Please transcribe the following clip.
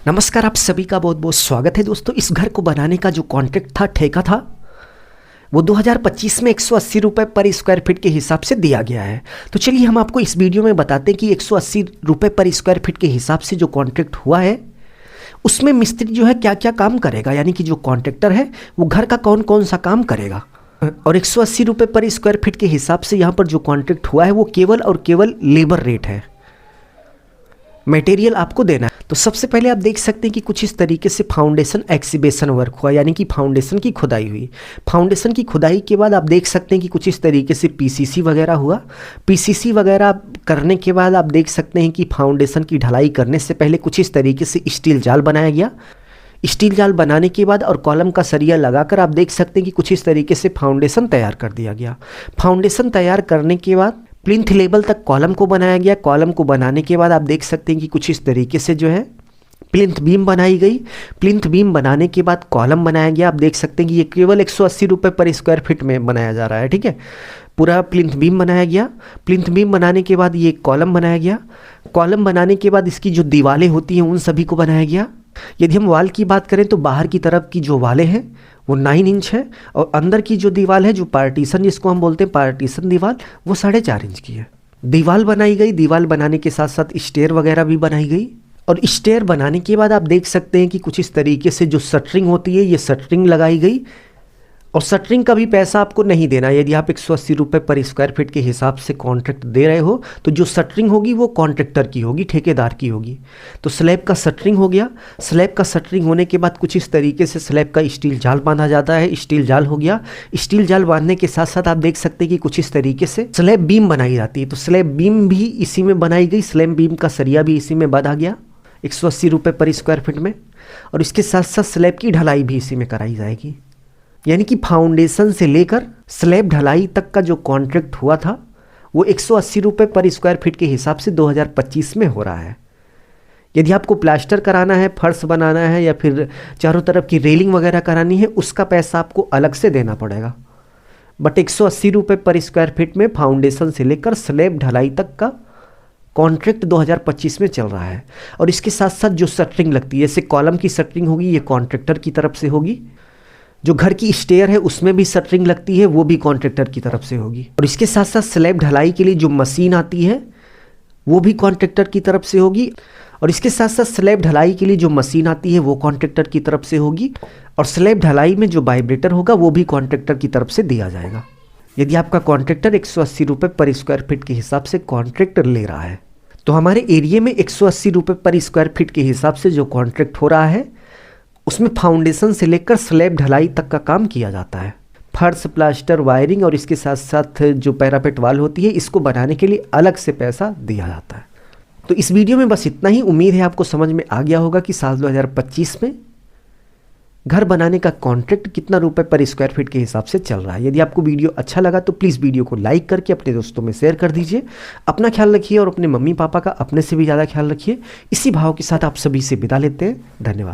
नमस्कार, आप सभी का बहुत बहुत स्वागत है दोस्तों। इस घर को बनाने का जो कॉन्ट्रैक्ट था, ठेका था, वो 2025 में 180 रुपये पर स्क्वायर फीट के हिसाब से दिया गया है। तो चलिए हम आपको इस वीडियो में बताते हैं कि 180 रुपये पर स्क्वायर फीट के हिसाब से जो कॉन्ट्रैक्ट हुआ है उसमें मिस्त्री जो है क्या क्या काम करेगा, यानी कि जो कॉन्ट्रैक्टर है वो घर का कौन कौन सा काम करेगा। और 180 रुपये पर स्क्वायर फीट के हिसाब से यहाँ पर जो कॉन्ट्रैक्ट हुआ है वो केवल और केवल लेबर रेट है, मटेरियल आपको देना है। तो सबसे पहले आप देख सकते हैं कि कुछ इस तरीके से फाउंडेशन एक्सीवेशन वर्क हुआ, यानी कि फाउंडेशन की खुदाई हुई। फाउंडेशन की खुदाई के बाद आप देख सकते हैं कि कुछ इस तरीके से पीसीसी वगैरह हुआ। पीसीसी वगैरह करने के बाद आप देख सकते हैं कि फाउंडेशन की ढलाई करने से पहले कुछ इस तरीके से स्टील जाल बनाया गया। स्टील जाल बनाने के बाद और कॉलम का सरिया लगाकर आप देख सकते हैं कि कुछ इस तरीके से फाउंडेशन तैयार कर दिया गया। फाउंडेशन तैयार करने के बाद प्लिंथ लेवल तक कॉलम को बनाया गया। कॉलम को बनाने के बाद आप देख सकते हैं कि कुछ इस तरीके से जो है प्लिंथ बीम बनाई गई। प्लिंथ बीम बनाने के बाद कॉलम बनाया गया। आप देख सकते हैं कि ये केवल 180 रुपये पर स्क्वायर फीट में बनाया जा रहा है, ठीक है। पूरा प्लिंथ बीम बनाया गया। प्लिंथ बीम बनाने के बाद ये कॉलम बनाया गया। कॉलम बनाने के बाद इसकी जो दीवारें होती हैं उन सभी को बनाया गया। यदि हम वाल की बात करें तो बाहर की तरफ की जो वालें हैं वो 9 इंच है और अंदर की जो दीवार है, जो पार्टीशन जिसको हम बोलते हैं पार्टीशन दीवार, वो 4.5 इंच की है। दीवार बनाई गई। दीवार बनाने के साथ साथ स्टेयर वगैरह भी बनाई गई। और स्टेयर बनाने के बाद आप देख सकते हैं कि कुछ इस तरीके से जो शटरिंग होती है ये शटरिंग लगाई गई। और शटरिंग का भी पैसा आपको नहीं देना। यदि आप 180 रुपये पर स्क्वायर फीट के हिसाब से कॉन्ट्रैक्ट दे रहे हो तो जो शटरिंग होगी वो कॉन्ट्रैक्टर की होगी, ठेकेदार की होगी। तो स्लैब का शटरिंग हो गया। स्लैब का शटरिंग होने के बाद कुछ इस तरीके से स्लैब का स्टील जाल बांधा जाता है। स्टील जाल हो गया। स्टील जाल बांधने के साथ साथ आप देख सकते हैं कि कुछ इस तरीके से स्लैब बीम बनाई जाती है। तो स्लैब बीम भी इसी में बनाई गई। स्लैब बीम का सरिया भी इसी में बांधा गया 180 रुपये पर स्क्वायर फीट में। और इसके साथ साथ स्लैब की ढलाई भी इसी में कराई जाएगी। यानी कि फाउंडेशन से लेकर स्लैब ढलाई तक का जो कॉन्ट्रैक्ट हुआ था वो 180 रुपये पर स्क्वायर फीट के हिसाब से 2025 में हो रहा है। यदि आपको प्लास्टर कराना है, फर्श बनाना है या फिर चारों तरफ की रेलिंग वगैरह करानी है, उसका पैसा आपको अलग से देना पड़ेगा। बट 180 रुपये पर स्क्वायर फीट में फाउंडेशन से लेकर स्लैब ढलाई तक का कॉन्ट्रैक्ट 2025 में चल रहा है। और इसके साथ साथ जो शटरिंग लगती है, जैसे कॉलम की शटरिंग होगी ये कॉन्ट्रैक्टर की तरफ से होगी। जो घर की स्टेयर है उसमें भी शटरिंग लगती है वो भी कॉन्ट्रैक्टर की तरफ से होगी। और इसके साथ साथ स्लैब ढलाई के लिए जो मशीन आती है वो भी कॉन्ट्रैक्टर की तरफ से होगी। और इसके साथ साथ स्लैब ढलाई के लिए जो मशीन आती है वो कॉन्ट्रैक्टर की तरफ से होगी। और स्लैब ढलाई में जो वाइब्रेटर होगा वो भी कॉन्ट्रैक्टर की तरफ से दिया जाएगा। यदि आपका कॉन्ट्रैक्टर 180 रुपये पर स्क्वायर फीट के हिसाब से कॉन्ट्रैक्ट ले रहा है तो हमारे एरिया में 180 रुपये पर स्क्वायर फीट के हिसाब से जो कॉन्ट्रैक्ट हो रहा है उसमें फाउंडेशन से लेकर स्लैब ढलाई तक का काम किया जाता है। फर्श, प्लास्टर, वायरिंग और इसके साथ साथ जो पैरापेट वाल होती है इसको बनाने के लिए अलग से पैसा दिया जाता है। तो इस वीडियो में बस इतना ही। उम्मीद है आपको समझ में आ गया होगा कि साल 2025 में घर बनाने का कॉन्ट्रैक्ट कितना रुपए पर स्क्वायर फीट के हिसाब से चल रहा है। यदि आपको वीडियो अच्छा लगा तो प्लीज़ वीडियो को लाइक करके अपने दोस्तों में शेयर कर दीजिए। अपना ख्याल रखिए और अपने मम्मी पापा का अपने से भी ज़्यादा ख्याल रखिए। इसी भाव के साथ आप सभी से विदा लेते हैं। धन्यवाद।